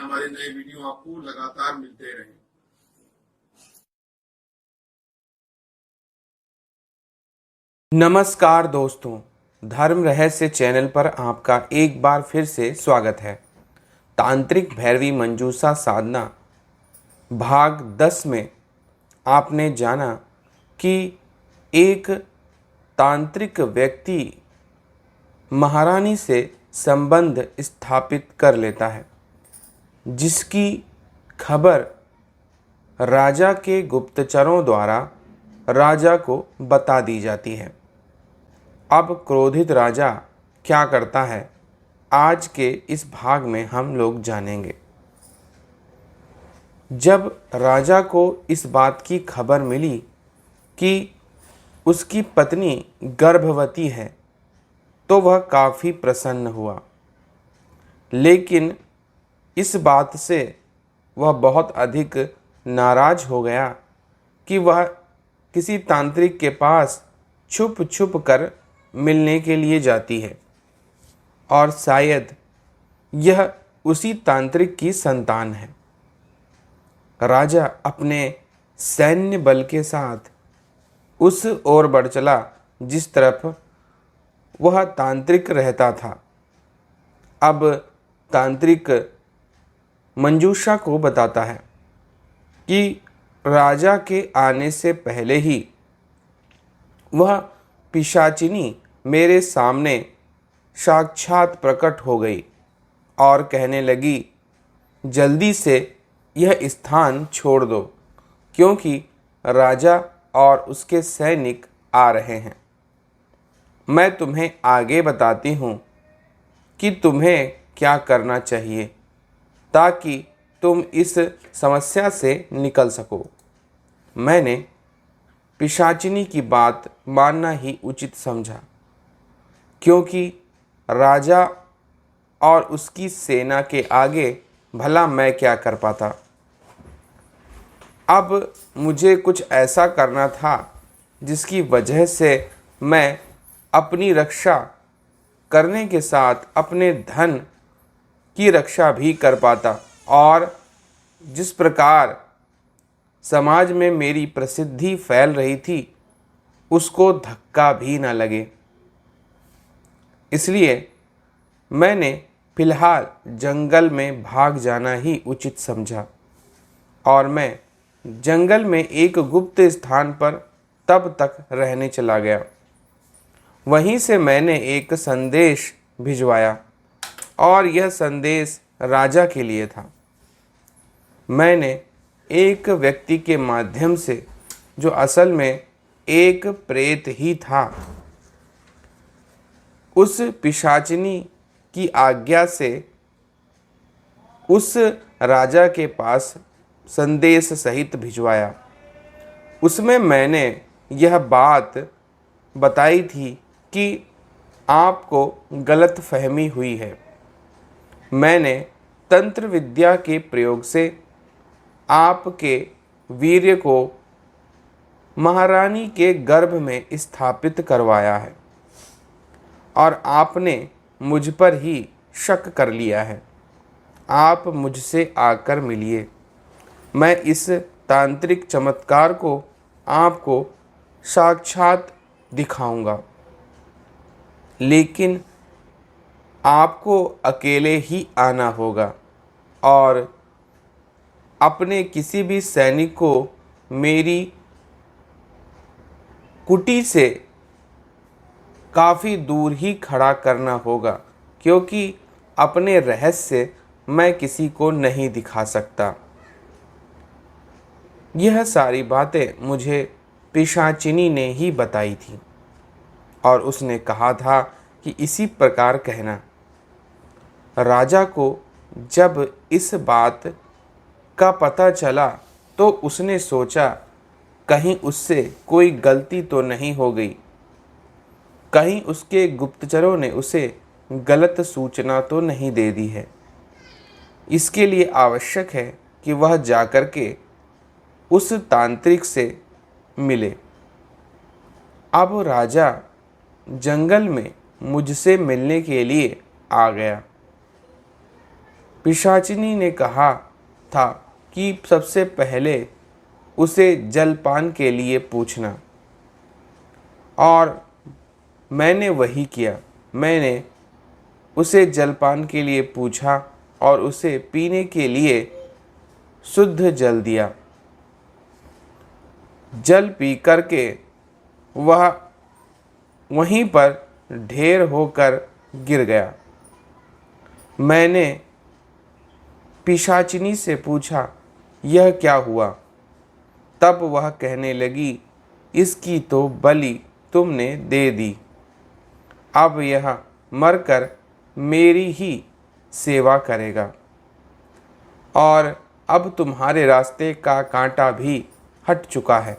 हमारे नए वीडियो आपको लगातार मिलते रहें। नमस्कार दोस्तों, धर्म रहस्य चैनल पर आपका एक बार फिर से स्वागत है। तांत्रिक भैरवी मंजूषा साधना भाग 10 में आपने जाना कि एक तांत्रिक व्यक्ति महारानी से संबंध स्थापित कर लेता है, जिसकी खबर राजा के गुप्तचरों द्वारा राजा को बता दी जाती है। अब क्रोधित राजा क्या करता है, आज के इस भाग में हम लोग जानेंगे। जब राजा को इस बात की खबर मिली कि उसकी पत्नी गर्भवती है, तो वह काफ़ी प्रसन्न हुआ, लेकिन इस बात से वह बहुत अधिक नाराज हो गया कि वह किसी तांत्रिक के पास छुप छुप कर मिलने के लिए जाती है और शायद यह उसी तांत्रिक की संतान है। राजा अपने सैन्य बल के साथ उस ओर बढ़ चला जिस तरफ वह तांत्रिक रहता था। अब तांत्रिक मंजूषा को बताता है कि राजा के आने से पहले ही वह पिशाचिनी मेरे सामने साक्षात प्रकट हो गई और कहने लगी, जल्दी से यह स्थान छोड़ दो, क्योंकि राजा और उसके सैनिक आ रहे हैं। मैं तुम्हें आगे बताती हूँ कि तुम्हें क्या करना चाहिए ताकि तुम इस समस्या से निकल सको। मैंने पिशाचिनी की बात मानना ही उचित समझा, क्योंकि राजा और उसकी सेना के आगे भला मैं क्या कर पाता। अब मुझे कुछ ऐसा करना था जिसकी वजह से मैं अपनी रक्षा करने के साथ अपने धन की रक्षा भी कर पाता और जिस प्रकार समाज में मेरी प्रसिद्धि फैल रही थी उसको धक्का भी न लगे। इसलिए मैंने फिलहाल जंगल में भाग जाना ही उचित समझा और मैं जंगल में एक गुप्त स्थान पर तब तक रहने चला गया। वहीं से मैंने एक संदेश भिजवाया और यह संदेश राजा के लिए था। मैंने एक व्यक्ति के माध्यम से, जो असल में एक प्रेत ही था, उस पिशाचिनी की आज्ञा से उस राजा के पास संदेश सहित भिजवाया। उसमें मैंने यह बात बताई थी कि आपको गलत फहमी हुई है। मैंने तंत्र विद्या के प्रयोग से आपके वीर्य को महारानी के गर्भ में स्थापित करवाया है और आपने मुझ पर ही शक कर लिया है। आप मुझसे आकर मिलिए, मैं इस तांत्रिक चमत्कार को आपको साक्षात दिखाऊंगा, लेकिन आपको अकेले ही आना होगा और अपने किसी भी सैनिक को मेरी कुटी से काफ़ी दूर ही खड़ा करना होगा, क्योंकि अपने रहस्य मैं किसी को नहीं दिखा सकता। यह सारी बातें मुझे पिशाचिनी ने ही बताई थी और उसने कहा था कि इसी प्रकार कहना। राजा को जब इस बात का पता चला तो उसने सोचा, कहीं उससे कोई गलती तो नहीं हो गई, कहीं उसके गुप्तचरों ने उसे गलत सूचना तो नहीं दे दी है। इसके लिए आवश्यक है कि वह जाकर के उस तांत्रिक से मिले। अब राजा जंगल में मुझसे मिलने के लिए आ गया। पिशाचिनी ने कहा था कि सबसे पहले उसे जलपान के लिए पूछना, और मैंने वही किया। मैंने उसे जलपान के लिए पूछा और उसे पीने के लिए शुद्ध जल दिया। जल पी करके वह वहीं पर ढेर होकर गिर गया। मैंने पिशाचिनी से पूछा, यह क्या हुआ? तब वह कहने लगी, इसकी तो बलि तुमने दे दी। अब यह मरकर मेरी ही सेवा करेगा, और अब तुम्हारे रास्ते का कांटा भी हट चुका है।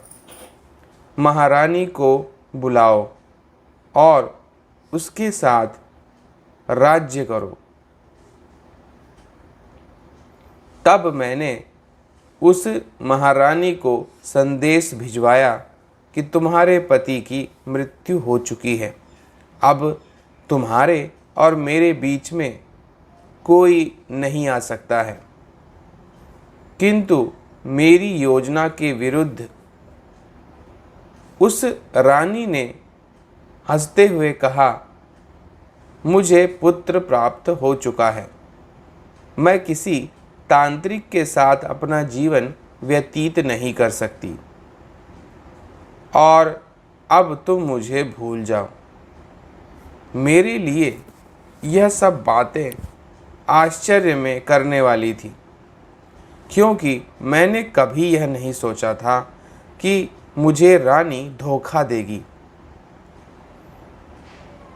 महारानी को बुलाओ और उसके साथ राज्य करो। तब मैंने उस महारानी को संदेश भिजवाया कि तुम्हारे पति की मृत्यु हो चुकी है। अब तुम्हारे और मेरे बीच में कोई नहीं आ सकता है। किंतु मेरी योजना के विरुद्ध उस रानी ने हंसते हुए कहा, मुझे पुत्र प्राप्त हो चुका है। मैं किसी तांत्रिक के साथ अपना जीवन व्यतीत नहीं कर सकती, और अब तुम मुझे भूल जाओ। मेरे लिए यह सब बातें आश्चर्य में करने वाली थी, क्योंकि मैंने कभी यह नहीं सोचा था कि मुझे रानी धोखा देगी।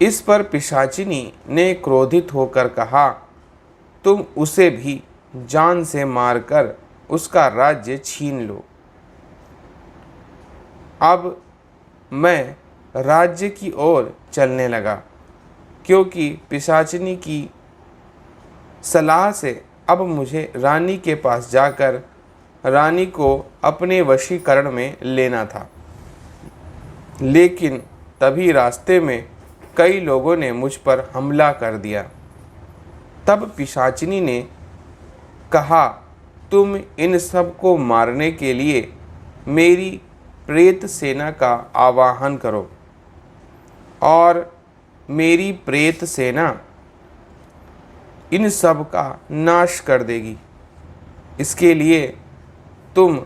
इस पर पिशाचिनी ने क्रोधित होकर कहा, तुम उसे भी जान से मारकर उसका राज्य छीन लो। अब मैं राज्य की ओर चलने लगा, क्योंकि पिशाचिनी की सलाह से अब मुझे रानी के पास जाकर रानी को अपने वशीकरण में लेना था। लेकिन तभी रास्ते में कई लोगों ने मुझ पर हमला कर दिया। तब पिशाचिनी ने कहा, तुम इन सब को मारने के लिए मेरी प्रेत सेना का आवाहन करो, और मेरी प्रेत सेना इन सब का नाश कर देगी। इसके लिए तुम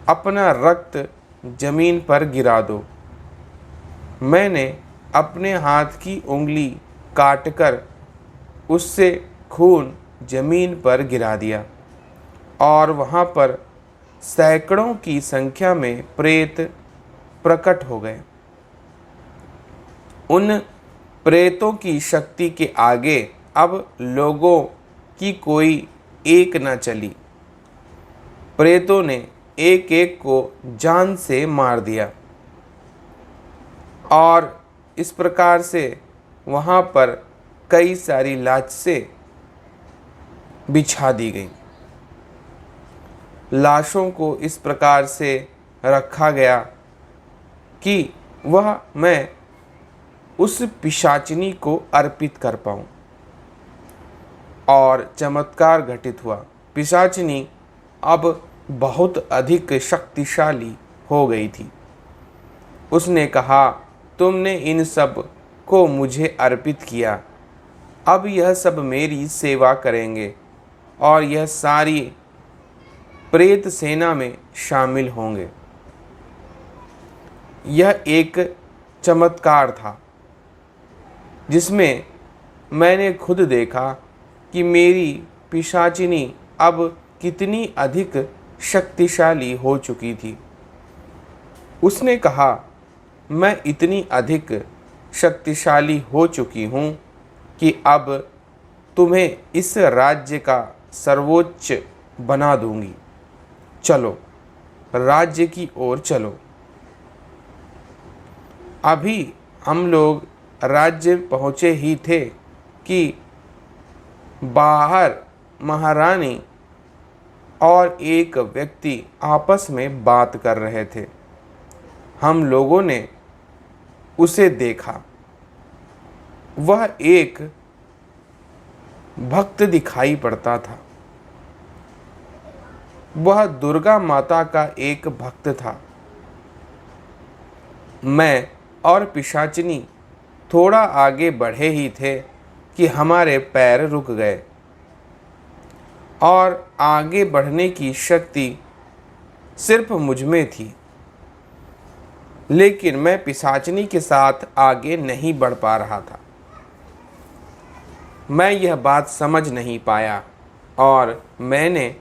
अपना रक्त जमीन पर गिरा दो। मैंने अपने हाथ की उंगली काटकर उससे खून जमीन पर गिरा दिया, और वहाँ पर सैकड़ों की संख्या में प्रेत प्रकट हो गए। उन प्रेतों की शक्ति के आगे अब लोगों की कोई एक न चली। प्रेतों ने एक एक को जान से मार दिया, और इस प्रकार से वहाँ पर कई सारी लाशें बिछा दी गई। लाशों को इस प्रकार से रखा गया कि वह मैं उस पिशाचिनी को अर्पित कर पाऊँ। और चमत्कार घटित हुआ। पिशाचिनी अब बहुत अधिक शक्तिशाली हो गई थी। उसने कहा, तुमने इन सब को मुझे अर्पित किया, अब यह सब मेरी सेवा करेंगे, और यह सारी प्रेत सेना में शामिल होंगे। यह एक चमत्कार था, जिसमें मैंने खुद देखा कि मेरी पिशाचिनी अब कितनी अधिक शक्तिशाली हो चुकी थी। उसने कहा, मैं इतनी अधिक शक्तिशाली हो चुकी हूँ कि अब तुम्हें इस राज्य का सर्वोच्च बना दूंगी। चलो, राज्य की ओर चलो। अभी हम लोग राज्य पहुँचे ही थे कि बाहर महारानी और एक व्यक्ति आपस में बात कर रहे थे। हम लोगों ने उसे देखा। वह एक भक्त दिखाई पड़ता था। वह दुर्गा माता का एक भक्त था। मैं और पिशाचिनी थोड़ा आगे बढ़े ही थे कि हमारे पैर रुक गए और आगे बढ़ने की शक्ति सिर्फ मुझ में थी, लेकिन मैं पिशाचिनी के साथ आगे नहीं बढ़ पा रहा था। मैं यह बात समझ नहीं पाया और मैंने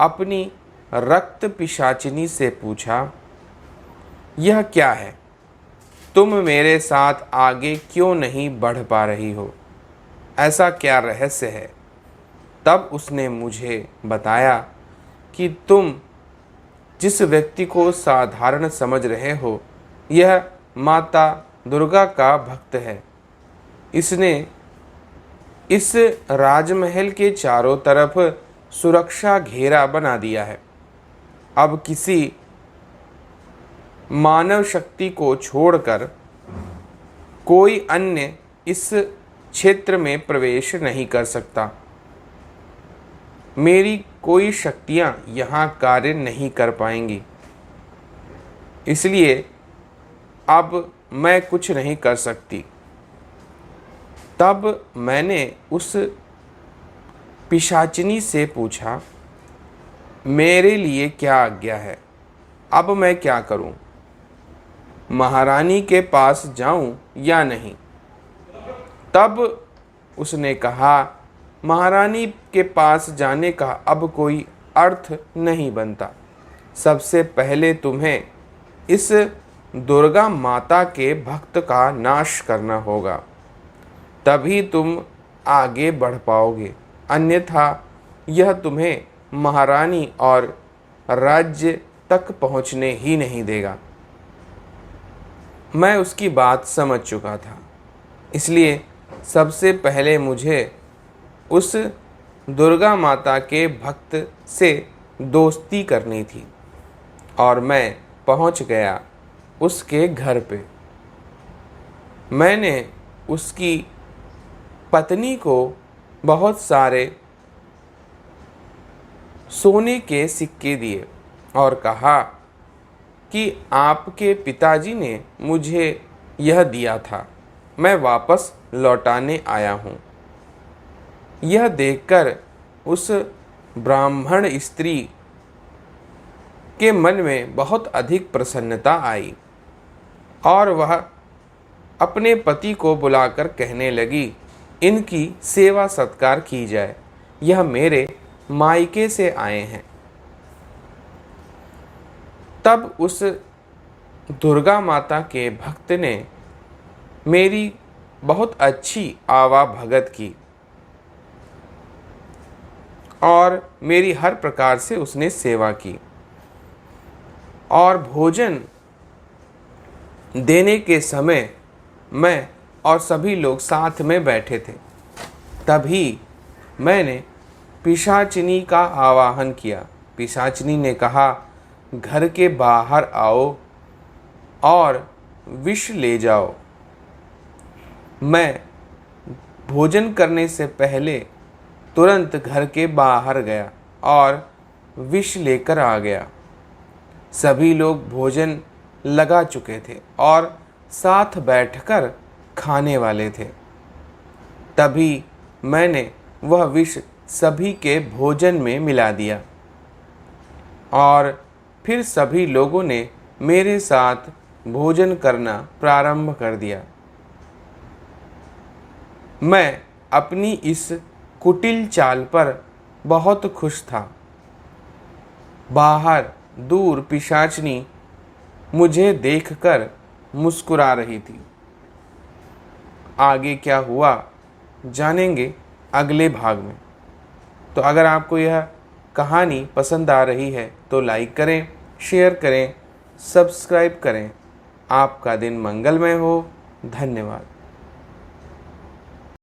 अपनी रक्त पिशाचिनी से पूछा, यह क्या है? तुम मेरे साथ आगे क्यों नहीं बढ़ पा रही हो? ऐसा क्या रहस्य है? तब उसने मुझे बताया कि तुम जिस व्यक्ति को साधारण समझ रहे हो, यह माता दुर्गा का भक्त है। इसने इस राजमहल के चारों तरफ सुरक्षा घेरा बना दिया है। अब किसी मानव शक्ति को छोड़कर कोई अन्य इस क्षेत्र में प्रवेश नहीं कर सकता। मेरी कोई शक्तियां यहाँ कार्य नहीं कर पाएंगी, इसलिए अब मैं कुछ नहीं कर सकती। तब मैंने उस पिशाचिनी से पूछा, मेरे लिए क्या आज्ञा है? अब मैं क्या करूं? महारानी के पास जाऊं या नहीं? तब उसने कहा, महारानी के पास जाने का अब कोई अर्थ नहीं बनता। सबसे पहले तुम्हें इस दुर्गा माता के भक्त का नाश करना होगा, तभी तुम आगे बढ़ पाओगे, अन्यथा यह तुम्हें महारानी और राज्य तक पहुंचने ही नहीं देगा। मैं उसकी बात समझ चुका था, इसलिए सबसे पहले मुझे उस दुर्गा माता के भक्त से दोस्ती करनी थी और मैं पहुंच गया उसके घर पे। मैंने उसकी पत्नी को बहुत सारे सोने के सिक्के दिए और कहा कि आपके पिताजी ने मुझे यह दिया था, मैं वापस लौटाने आया हूँ। यह देखकर उस ब्राह्मण स्त्री के मन में बहुत अधिक प्रसन्नता आई और वह अपने पति को बुलाकर कहने लगी, इनकी सेवा सत्कार की जाए, यह मेरे मायके से आए हैं। तब उस दुर्गा माता के भक्त ने मेरी बहुत अच्छी आवा भगत की और मेरी हर प्रकार से उसने सेवा की और भोजन देने के समय मैं और सभी लोग साथ में बैठे थे। तभी मैंने पिशाचिनी का आवाहन किया। पिशाचिनी ने कहा, घर के बाहर आओ और विष ले जाओ। मैं भोजन करने से पहले तुरंत घर के बाहर गया और विष लेकर आ गया। सभी लोग भोजन लगा चुके थे और साथ बैठकर खाने वाले थे। तभी मैंने वह विष सभी के भोजन में मिला दिया और फिर सभी लोगों ने मेरे साथ भोजन करना प्रारंभ कर दिया। मैं अपनी इस कुटिल चाल पर बहुत खुश था। बाहर दूर पिशाचिनी मुझे देखकर मुस्कुरा रही थी। आगे क्या हुआ जानेंगे अगले भाग में। तो अगर आपको यह कहानी पसंद आ रही है तो लाइक करें, शेयर करें, सब्सक्राइब करें। आपका दिन मंगलमय हो। धन्यवाद।